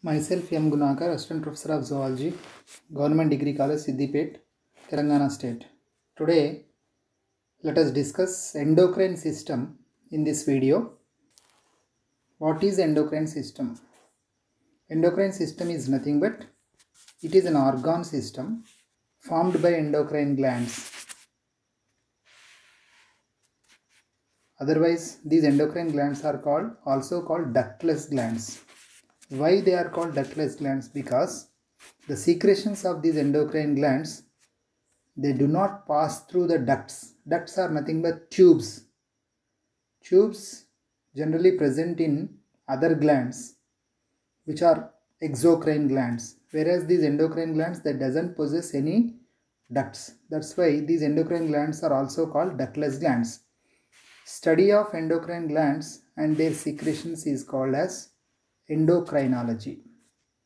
Myself M. Gunakar, Assistant Professor of Zoology, Government Degree College, Siddipet, Telangana State. Today, let us discuss endocrine system in this video. What is endocrine system? Endocrine system is nothing but it is an organ system formed by endocrine glands. Otherwise, these endocrine glands are also called ductless glands. Why they are called ductless glands? Because the secretions of these endocrine glands, they do not pass through the ducts. Ducts are nothing but tubes. Tubes generally present in other glands, which are exocrine glands, whereas these endocrine glands that doesn't possess any ducts. That's why these endocrine glands are also called ductless glands. Study of endocrine glands and their secretions is called as endocrinology.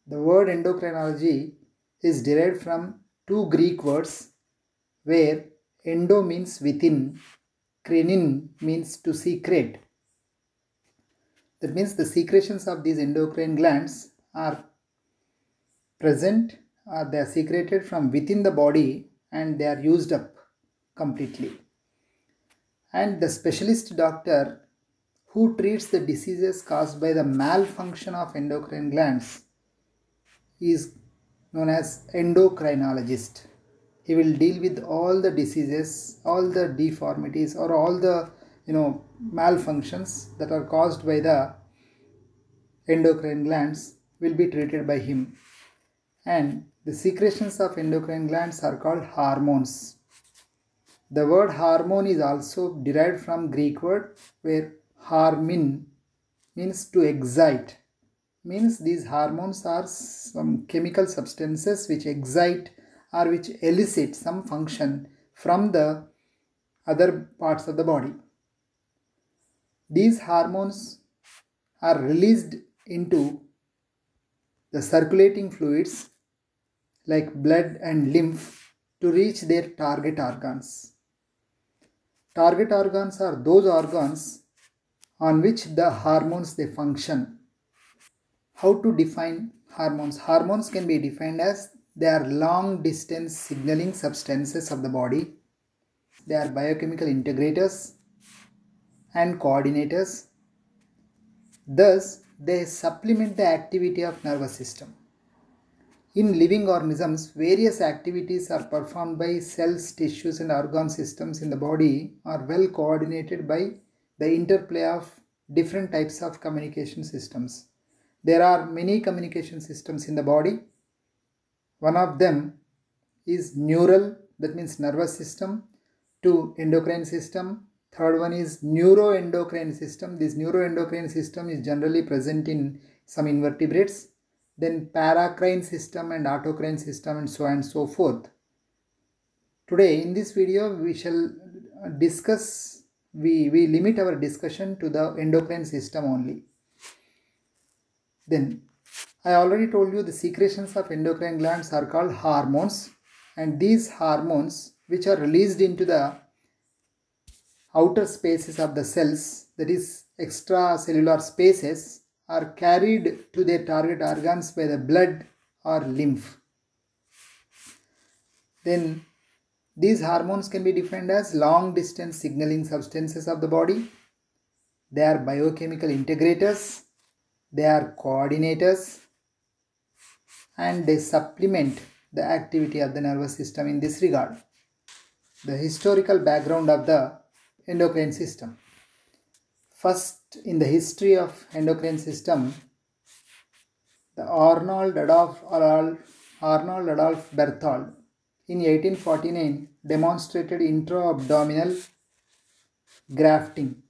The word endocrinology is derived from two Greek words where endo means within, crinin means to secrete. That means the secretions of these endocrine glands are present or they are secreted from within the body and they are used up completely. And the specialist doctor who treats the diseases caused by the malfunction of endocrine glands is known as endocrinologist. He will deal with all the diseases, all the deformities or all the malfunctions that are caused by the endocrine glands will be treated by him. And the secretions of endocrine glands are called hormones. The word hormone is also derived from Greek word where hormin means to excite. Means these hormones are some chemical substances which excite or which elicit some function from the other parts of the body. These hormones are released into the circulating fluids like blood and lymph to reach their target organs. Target organs are those organs on which the hormones they function. How to define hormones? Hormones can be defined as they are long distance signaling substances of the body. They are biochemical integrators and coordinators. Thus, they supplement the activity of nervous system. In living organisms, various activities are performed by cells, tissues and organ systems in the body are well coordinated by the interplay of different types of communication systems. There are many communication systems in the body. One of them is neural, that means nervous system. Two, endocrine system. Third one is neuroendocrine system. This neuroendocrine system is generally present in some invertebrates. Then paracrine system and autocrine system and so on and so forth. Today in this video we shall discuss, we limit our discussion to the endocrine system only. Then I already told you the secretions of endocrine glands are called hormones, and these hormones which are released into the outer spaces of the cells, that is extracellular spaces, are carried to their target organs by the blood or lymph. Then these hormones can be defined as long distance signaling substances of the body. They are biochemical integrators, they are coordinators, and they supplement the activity of the nervous system in this regard. The historical background of the endocrine system. First, in the history of endocrine system, the Arnold Adolph Berthold in 1849 demonstrated intra-abdominal grafting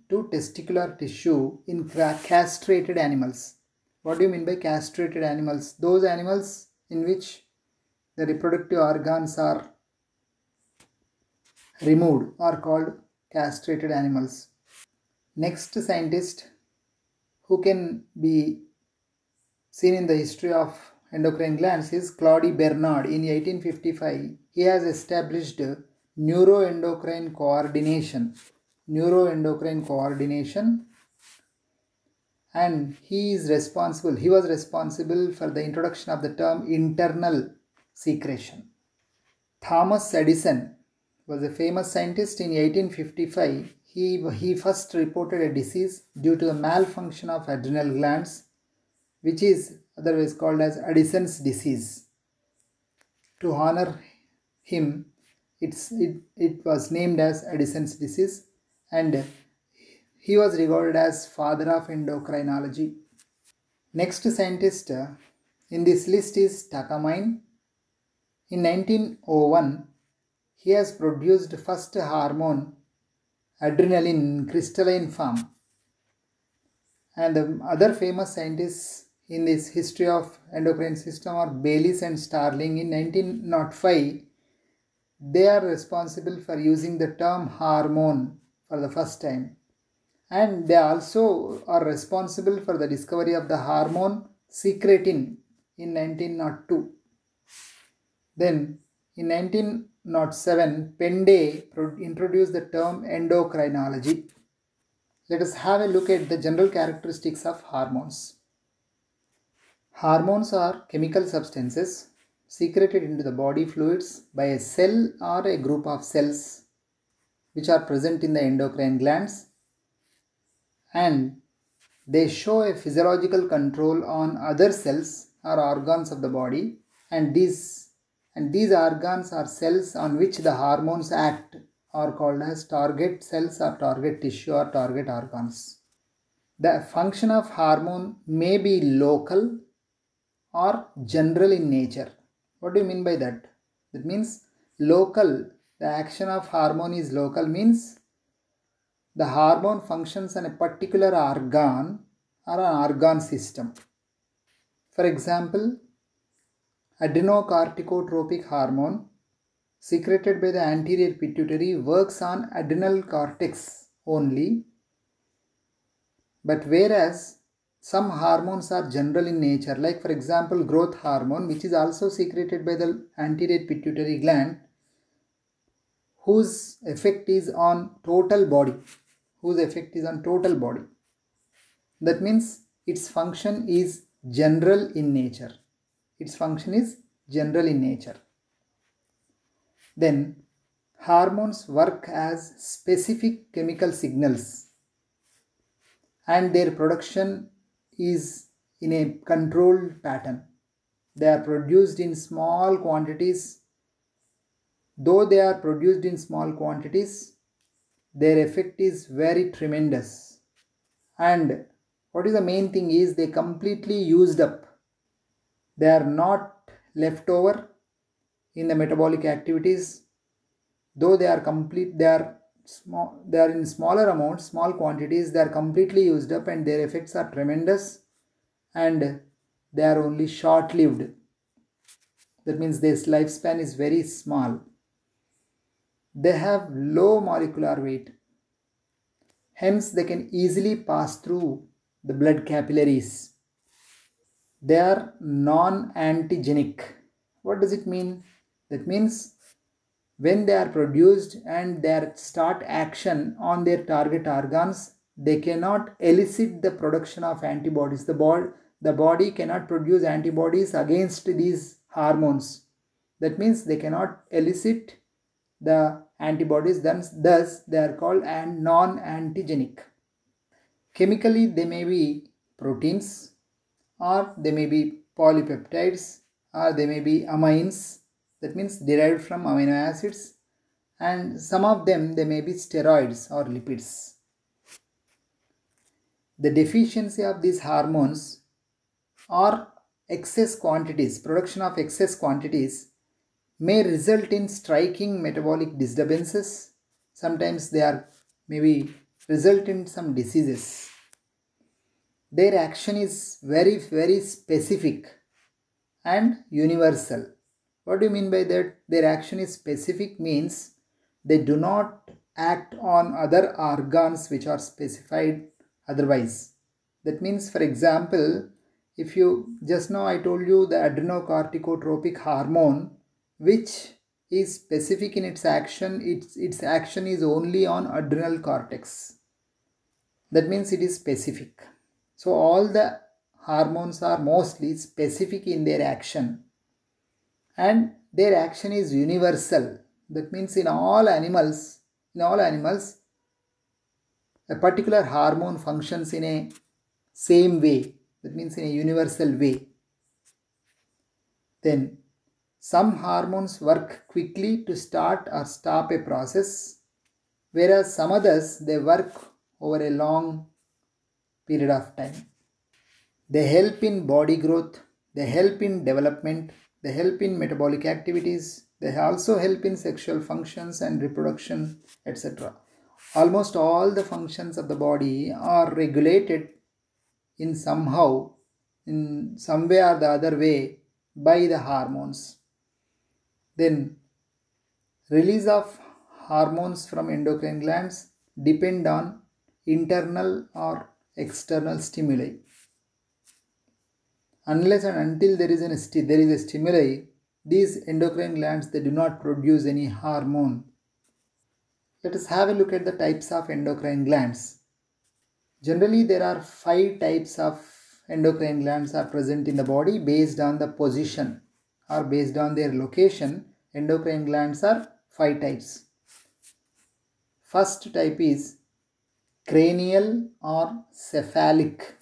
to testicular tissue in castrated animals. What do you mean by castrated animals? Those animals in which the reproductive organs are removed are called castrated animals. Next scientist who can be seen in the history of endocrine glands is Claude Bernard. In 1855, he has established neuroendocrine coordination and he was responsible for the introduction of the term internal secretion. Thomas Edison was a famous scientist. In 1855. He first reported a disease due to the malfunction of adrenal glands, which is otherwise called as Addison's disease. To honor him, it was named as Addison's disease, and he was regarded as father of endocrinology. Next scientist in this list is Takamine. In 1901, he has produced first hormone adrenaline in crystalline form. And the other famous scientists in this history of endocrine system are Bayliss and Starling. In 1905, they are responsible for using the term hormone for the first time. And they also are responsible for the discovery of the hormone secretin in 1902. Then in 1907, Pende introduced the term endocrinology. Let us have a look at the general characteristics of hormones. Hormones are chemical substances secreted into the body fluids by a cell or a group of cells which are present in the endocrine glands, and they show a physiological control on other cells or organs of the body, and these organs or cells on which the hormones act are called as target cells or target tissue or target organs. The function of hormone may be local or general in nature. What do you mean by that? That means local, the action of hormone is local, means the hormone functions on a particular organ or an organ system. For example, adrenocorticotropic hormone secreted by the anterior pituitary works on adrenal cortex only, but whereas some hormones are general in nature, like for example growth hormone, which is also secreted by the anterior pituitary gland, whose effect is on total body. That means its function is general in nature. Then hormones work as specific chemical signals, and their production is in a controlled pattern. They are produced in small quantities. Though they are produced in small quantities, their effect is very tremendous. And what is the main thing is they completely used up. They are not left over in the metabolic activities. Though they are in smaller amounts, small quantities, they are completely used up and their effects are tremendous, and they are only short-lived. That means their lifespan is very small. They have low molecular weight. Hence, they can easily pass through the blood capillaries. They are non-antigenic. What does it mean? That means when they are produced and they start action on their target organs, they cannot elicit the production of antibodies. The body cannot produce antibodies against these hormones. That means they cannot elicit the antibodies, thus they are called non-antigenic. Chemically, they may be proteins, or they may be polypeptides, or they may be amines, that means derived from amino acids, and some of them they may be steroids or lipids. The deficiency of these hormones or production of excess quantities may result in striking metabolic disturbances. Sometimes they are maybe result in some diseases. Their action is very, very specific and universal. What do you mean by that? Their action is specific means they do not act on other organs which are specified otherwise. That means, for example, if you just now I told you the adrenocorticotropic hormone, which is specific in its action, its action is only on adrenal cortex. That means it is specific. So all the hormones are mostly specific in their action, and their action is universal. That means in all animals, a particular hormone functions in a same way. That means in a universal way. Then some hormones work quickly to start or stop a process, whereas some others, they work over a long period of time. They help in body growth, they help in development, they help in metabolic activities, they also help in sexual functions and reproduction, etc. Almost all the functions of the body are regulated in some way or the other way by the hormones. Then release of hormones from endocrine glands depend on internal or external stimuli. Unless and until there is a stimuli, these endocrine glands, they do not produce any hormone. Let us have a look at the types of endocrine glands. Generally, there are 5 types of endocrine glands are present in the body based on the position or based on their location. Endocrine glands are 5 types. First type is cranial or cephalic,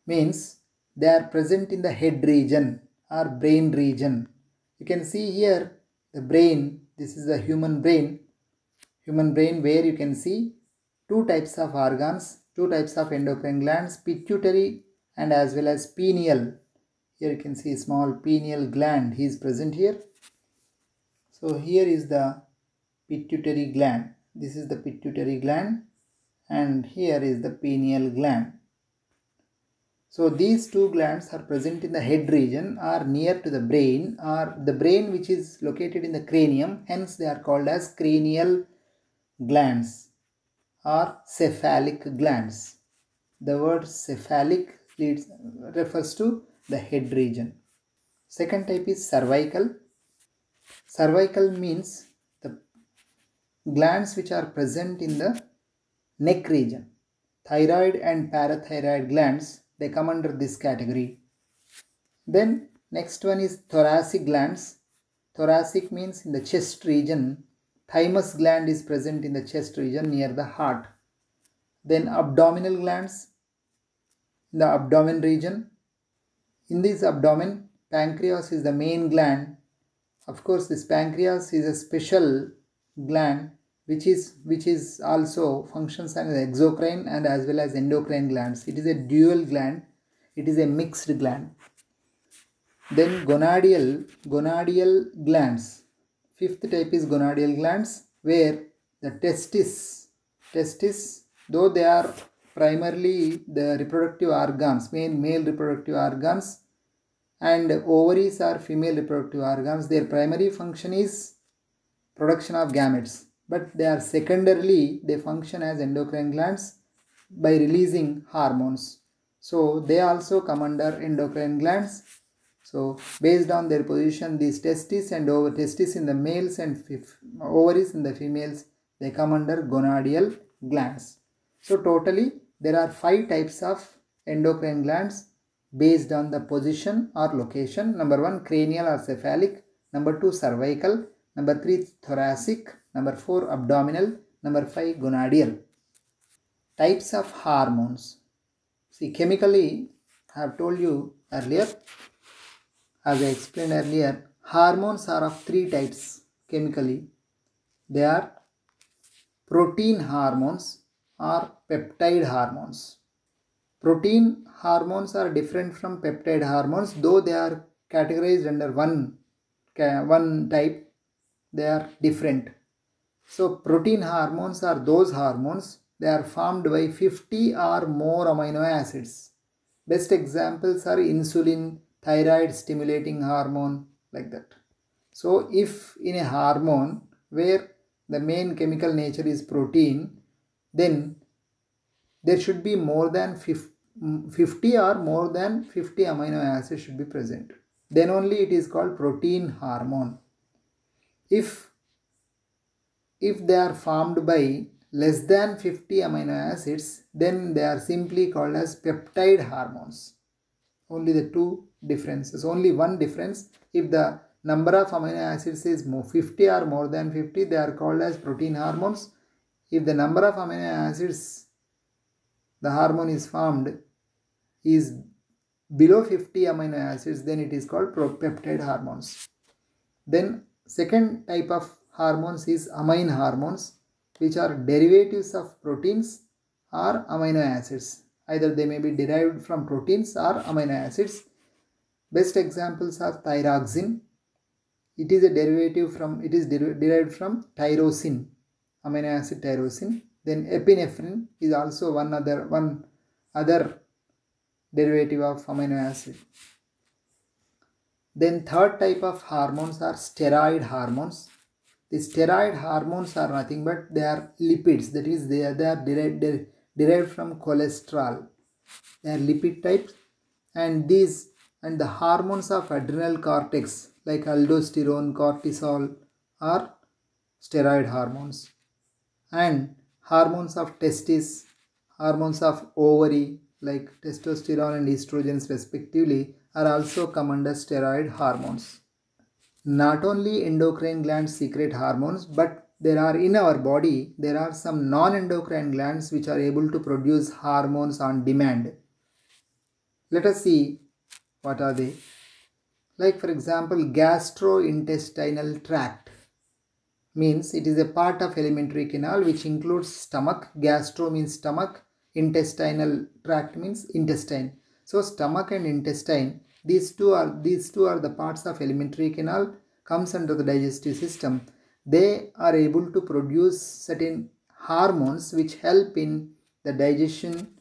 means they are present in the head region or brain region. You can see here the brain. This is the human brain where you can see 2 types of organs, 2 types of endocrine glands, pituitary and as well as pineal. Here you can see small pineal gland is present here. So here is the pituitary gland. This is the pituitary gland and here is the pineal gland. So these 2 glands are present in the head region or near to the brain, or the brain which is located in the cranium. Hence they are called as cranial glands or cephalic glands. The word cephalic refers to the head region. Second type is cervical. Cervical means the glands which are present in the neck region. Thyroid and parathyroid glands, they come under this category. Then next one is thoracic glands. Thoracic means in the chest region. Thymus gland is present in the chest region near the heart. Then abdominal glands in the abdomen region. In this abdomen, pancreas is the main gland. Of course, this pancreas is a special gland which is also functions as exocrine and as well as endocrine glands. It is a dual gland. It is a mixed gland. Then gonadial glands. Fifth type is gonadial glands, where the testis, though they are primarily the reproductive organs, male reproductive organs, and ovaries are female reproductive organs. Their primary function is production of gametes, but they are secondarily, they function as endocrine glands by releasing hormones. So they also come under endocrine glands. So based on their position, these testis and testis in the males and ovaries in the females, they come under gonadial glands. So totally there are 5 types of endocrine glands based on the position or location. Number 1, cranial or cephalic. Number 2, cervical. Number 3, thoracic. Number 4, abdominal. Number 5, gonadial. Types of hormones. See, chemically, I have told you earlier, as I explained earlier, hormones are of 3 types chemically. They are protein hormones or peptide hormones. Protein hormones are different from peptide hormones, though they are categorized under one type. They are different. So protein hormones are those hormones, they are formed by 50 or more amino acids. Best examples are insulin, thyroid stimulating hormone, like that. So if in a hormone where the main chemical nature is protein, then there should be more than 50 or more than 50 amino acids should be present. Then only it is called protein hormone. If they are formed by less than 50 amino acids, then they are simply called as peptide hormones. Only the two differences, only one difference. If the number of amino acids is 50 or more than 50, they are called as protein hormones. If the number of amino acids the hormone is formed is below 50 amino acids, then it is called peptide hormones. Then second type of hormones is amine hormones, which are derivatives of proteins or amino acids. Either they may be derived from proteins or amino acids. Best examples are thyroxine. It is a derivative from, it is derived from tyrosine, amino acid tyrosine. Then epinephrine is also one other derivative of amino acid. Then third type of hormones are steroid hormones. The steroid hormones are nothing but they are lipids, that is they are derived from cholesterol. They are lipid types, and the hormones of adrenal cortex like aldosterone, cortisol are steroid hormones. And hormones of testis, hormones of ovary like testosterone and estrogens respectively are also come under steroid hormones. Not only endocrine glands secrete hormones, but there are in our body, there are some non-endocrine glands which are able to produce hormones on demand. Let us see what are they. Like for example, gastrointestinal tract means it is a part of alimentary canal which includes stomach. Gastro means stomach, intestinal tract means intestine. So stomach and intestine, these two are the parts of alimentary canal, comes under the digestive system. They are able to produce certain hormones which help in the digestion,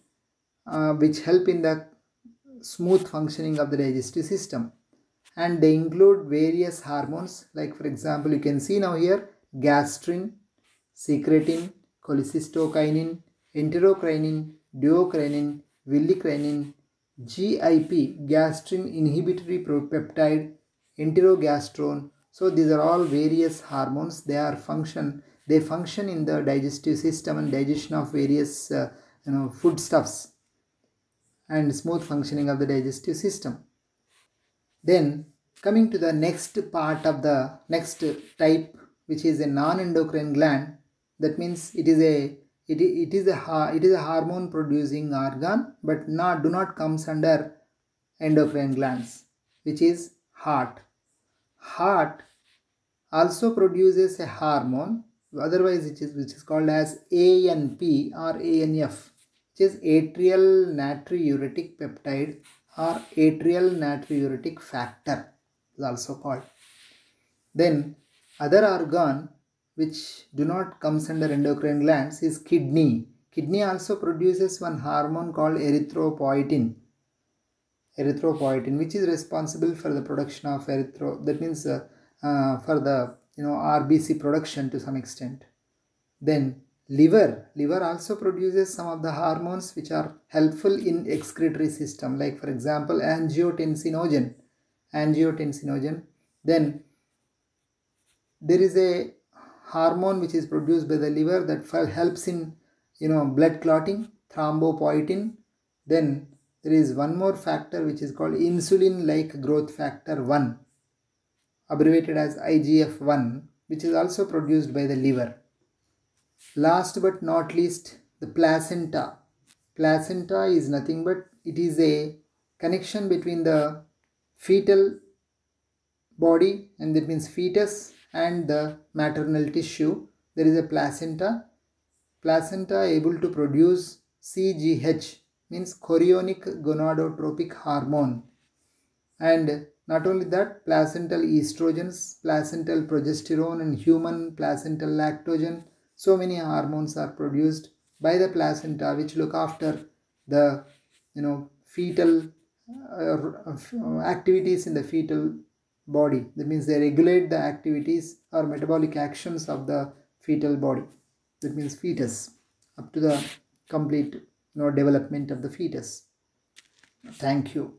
which help in the smooth functioning of the digestive system. And they include various hormones, like for example you can see now here gastrin, secretin, cholecystokinin, enterocrinin, duocrinin, villicrinin, GIP, gastrin inhibitory peptide, enterogastrone. So these are all various hormones. They function in the digestive system and digestion of various foodstuffs and smooth functioning of the digestive system. Then coming to the next part of the next type, which is a non-endocrine gland. That means it is a hormone producing organ, but do not comes under endocrine glands, which is heart. Heart also produces a hormone, otherwise which is called as ANP or ANF, which is atrial natriuretic peptide or atrial natriuretic factor is also called. Then other organ which do not comes under endocrine glands is kidney. Kidney also produces one hormone called erythropoietin, which is responsible for the production of that means for the RBC production to some extent. Then liver also produces some of the hormones which are helpful in excretory system, like for example angiotensinogen. Then there is a hormone which is produced by the liver that helps in blood clotting, thrombopoietin. Then there is one more factor which is called insulin like growth factor 1, abbreviated as IGF-1, which is also produced by the liver. Last but not least, the placenta. Placenta is nothing but it is a connection between the fetal body, and that means fetus, and the maternal tissue. There is a placenta. Placenta able to produce CGH, means chorionic gonadotropic hormone. And not only that, placental estrogens, placental progesterone, and human placental lactogen. So many hormones are produced by the placenta which look after the fetal activities in the fetal body. That means they regulate the activities or metabolic actions of the fetal body. That means fetus, up to the complete development of the fetus. Thank you.